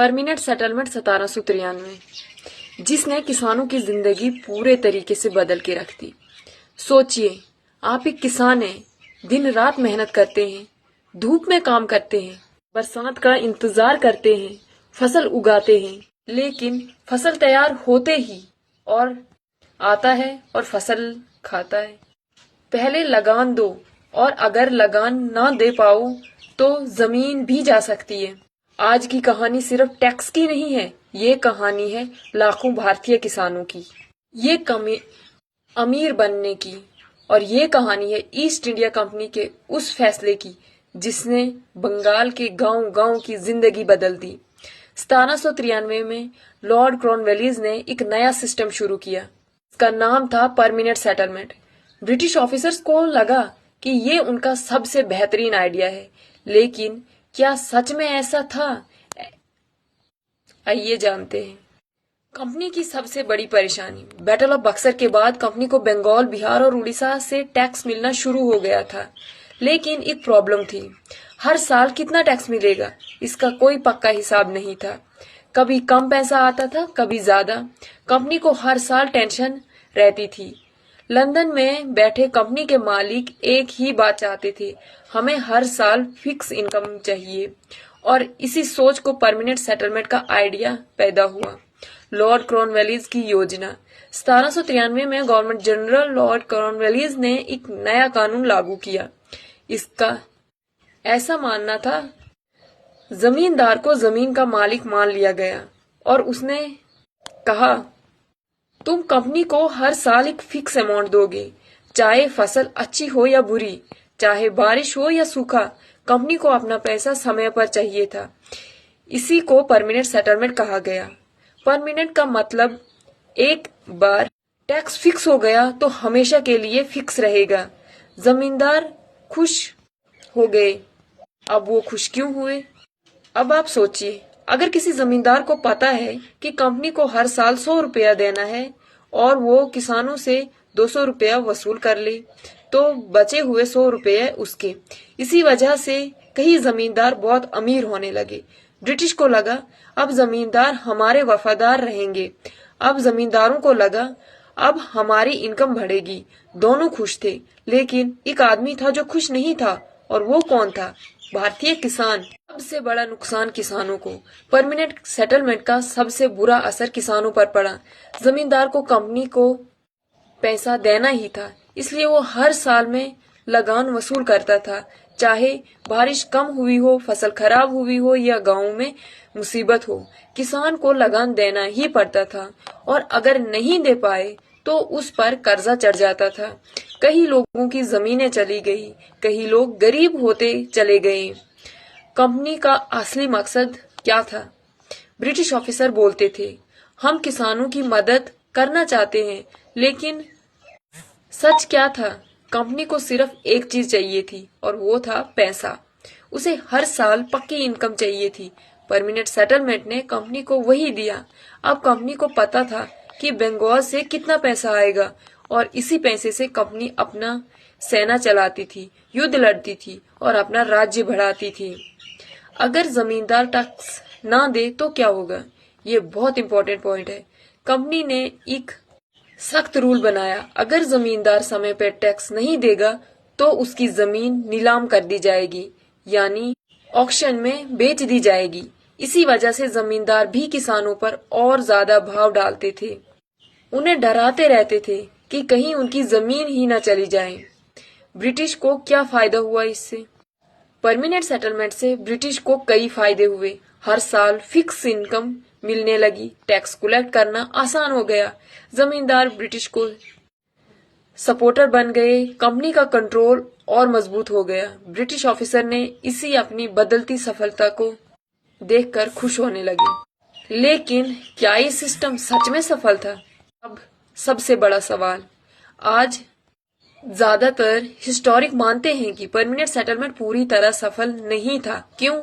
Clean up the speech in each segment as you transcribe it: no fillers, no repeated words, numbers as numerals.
Permanent settlement 1793, जिसने किसानों की जिंदगी पूरे तरीके से बदल के रख दी। सोचिए, आप एक किसान हैं, दिन रात मेहनत करते हैं, धूप में काम करते हैं, बरसात का इंतजार करते हैं, फसल उगाते हैं, लेकिन फसल तैयार होते ही और आता है और फसल खाता है। पहले लगान दो, और अगर लगान ना दे पाओ तो जमीन भी जा सकती है। आज की कहानी सिर्फ टैक्स की नहीं है, ये कहानी है लाखों भारतीय किसानों की, ये अमीर बनने की, और ये कहानी है ईस्ट इंडिया कंपनी के उस फैसले की जिसने बंगाल के गांव-गांव की जिंदगी बदल दी। 1793 में लॉर्ड कॉर्नवालिस ने एक नया सिस्टम शुरू किया। इसका नाम था परमानेंट सेटलमेंट। ब्रिटिश ऑफिसर्स को लगा कि ये उनका सबसे बेहतरीन आइडिया है, लेकिन क्या सच में ऐसा था? आइए जानते हैं। कंपनी की सबसे बड़ी परेशानी, बैटल ऑफ बक्सर के बाद कंपनी को बंगाल, बिहार और उड़ीसा से टैक्स मिलना शुरू हो गया था, लेकिन एक प्रॉब्लम थी। हर साल कितना टैक्स मिलेगा, इसका कोई पक्का हिसाब नहीं था। कभी कम पैसा आता था, कभी ज्यादा। कंपनी को हर साल टेंशन रहती थी। लंदन में बैठे कंपनी के मालिक एक ही बात चाहते थे, हमें हर साल फिक्स इनकम चाहिए, और इसी सोच को परमानेंट सेटलमेंट का आइडिया पैदा हुआ। लॉर्ड कॉर्नवालिस की योजना। 1793 में गवर्नमेंट जनरल लॉर्ड कॉर्नवालिस ने एक नया कानून लागू किया। इसका ऐसा मानना था, जमींदार को जमीन का मालिक मान लिया गया, और उसने कहा, तुम कंपनी को हर साल एक फिक्स अमाउंट दोगे, चाहे फसल अच्छी हो या बुरी, चाहे बारिश हो या सूखा, कंपनी को अपना पैसा समय पर चाहिए था। इसी को परमानेंट सेटलमेंट कहा गया। परमानेंट का मतलब एक बार टैक्स फिक्स हो गया तो हमेशा के लिए फिक्स रहेगा। जमींदार खुश हो गए। अब वो खुश क्यों हुए? अब आप सोचिए, अगर किसी जमींदार को पता है कि कंपनी को हर साल 100 रुपया देना है और वो किसानों से 200 रुपया वसूल कर ले, तो बचे हुए 100 रुपये उसके। इसी वजह से कई जमींदार बहुत अमीर होने लगे। ब्रिटिश को लगा, अब जमींदार हमारे वफादार रहेंगे। अब जमींदारों को लगा, अब हमारी इनकम बढ़ेगी। दोनों खुश थे, लेकिन एक आदमी था जो खुश नहीं था, और वो कौन था? भारतीय किसान। सबसे बड़ा नुकसान किसानों को। परमानेंट सेटलमेंट का सबसे बुरा असर किसानों पर पड़ा। जमींदार को कंपनी को पैसा देना ही था, इसलिए वो हर साल में लगान वसूल करता था, चाहे बारिश कम हुई हो, फसल खराब हुई हो या गांव में मुसीबत हो, किसान को लगान देना ही पड़ता था, और अगर नहीं दे पाए तो उस पर कर्जा चढ़ जाता था। कई लोगों की जमीनें चली गई, कई लोग गरीब होते चले गए। कंपनी का असली मकसद क्या था? ब्रिटिश ऑफिसर बोलते थे, हम किसानों की मदद करना चाहते हैं, लेकिन सच क्या था? कंपनी को सिर्फ एक चीज चाहिए थी, और वो था पैसा। उसे हर साल पक्की इनकम चाहिए थी। परमानेंट सेटलमेंट ने कंपनी को वही दिया। अब कंपनी को पता था कि बंगाल से कितना पैसा आएगा, और इसी पैसे से कंपनी अपना सेना चलाती थी, युद्ध लड़ती थी और अपना राज्य बढ़ाती थी। अगर जमींदार टैक्स ना दे तो क्या होगा? ये बहुत इंपॉर्टेंट पॉइंट है। कंपनी ने एक सख्त रूल बनाया, अगर जमींदार समय पर टैक्स नहीं देगा तो उसकी जमीन नीलाम कर दी जाएगी, यानी ऑक्शन में बेच दी जाएगी। इसी वजह से जमींदार भी किसानों पर और ज्यादा भाव डालते थे। उन्हें डराते रहते थे कि कहीं उनकी जमीन ही न चली जाए। ब्रिटिश को क्या फायदा हुआ इससे? परमानेंट सेटलमेंट से ब्रिटिश को कई फायदे हुए। हर साल फिक्स इनकम मिलने लगी, टैक्स कलेक्ट करना आसान हो गया, जमींदार ब्रिटिश को सपोर्टर बन गए, कंपनी का कंट्रोल और मजबूत हो गया। ब्रिटिश ऑफिसर ने इसी अपनी बदलती सफलता को देखकर खुश होने लगे। लेकिन क्या ये सिस्टम सच में सफल था? अब सबसे बड़ा सवाल। आज ज्यादातर हिस्टोरिक मानते हैं कि परमानेंट सेटलमेंट पूरी तरह सफल नहीं था। क्यों?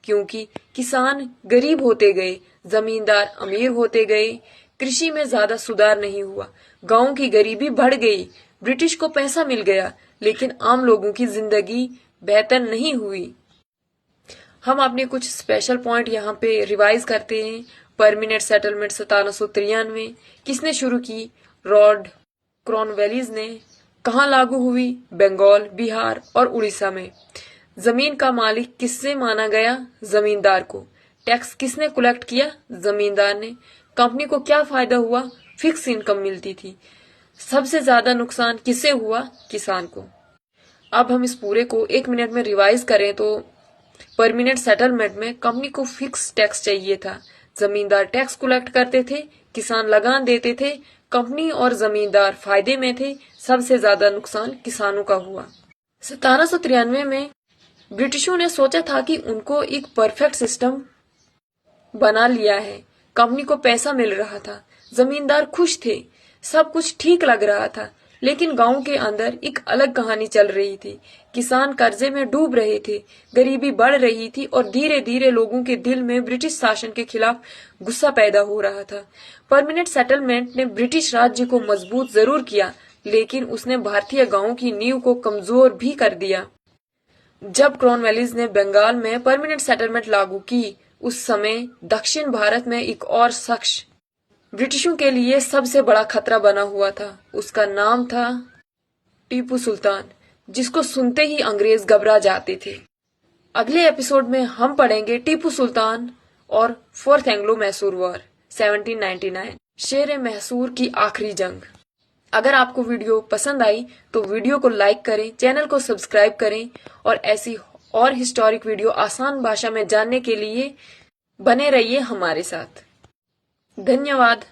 क्योंकि किसान गरीब होते गए, जमींदार अमीर होते गए, कृषि में ज्यादा सुधार नहीं हुआ, गांव की गरीबी बढ़ गई। ब्रिटिश को पैसा मिल गया, लेकिन आम लोगों की जिंदगी बेहतर नहीं हुई। हम अपने कुछ स्पेशल पॉइंट यहाँ पे रिवाइज करते हैं। परमानेंट सेटलमेंट 1793 किसने शुरू की? लॉर्ड कॉर्नवालिस ने। कहाँ लागू हुई? बंगाल, बिहार और उड़ीसा में। जमीन का मालिक किससे माना गया? जमींदार को। टैक्स किसने कलेक्ट किया? जमींदार ने। कंपनी को क्या फायदा हुआ? फिक्स इनकम मिलती थी। सबसे ज्यादा नुकसान किसे हुआ? किसान को। अब हम इस पूरे को 1 मिनट में रिवाइज करें तो परमानेंट सेटलमेंट में कंपनी को फिक्स टैक्स चाहिए था। जमींदार टैक्स कलेक्ट करते थे, किसान लगान देते थे, कंपनी और जमींदार फायदे में थे। सबसे ज्यादा नुकसान किसानों का हुआ। 1793 में ब्रिटिशों ने सोचा था कि उनको एक परफेक्ट सिस्टम बना लिया है। कंपनी को पैसा मिल रहा था, जमींदार खुश थे, सब कुछ ठीक लग रहा था। लेकिन गांव के अंदर एक अलग कहानी चल रही थी। किसान कर्जे में डूब रहे थे, गरीबी बढ़ रही थी और धीरे धीरे लोगों के दिल में ब्रिटिश शासन के खिलाफ गुस्सा पैदा हो रहा था। परमानेंट सेटलमेंट ने ब्रिटिश राज्य को मजबूत जरूर किया, लेकिन उसने भारतीय गांवों की नींव को कमजोर भी कर दिया। जब कॉर्नवालिस ने बंगाल में परमानेंट सेटलमेंट लागू की, उस समय दक्षिण भारत में एक और शख्स ब्रिटिशों के लिए सबसे बड़ा खतरा बना हुआ था। उसका नाम था टीपू सुल्तान, जिसको सुनते ही अंग्रेज घबरा जाते थे। अगले एपिसोड में हम पढ़ेंगे टीपू सुल्तान और फोर्थ एंग्लो मैसूर वॉर 1799, शेर मैसूर की आखिरी जंग। अगर आपको वीडियो पसंद आई तो वीडियो को लाइक करें, चैनल को सब्सक्राइब करें और ऐसी और हिस्टोरिक वीडियो आसान भाषा में जानने के लिए बने रहिए हमारे साथ। धन्यवाद।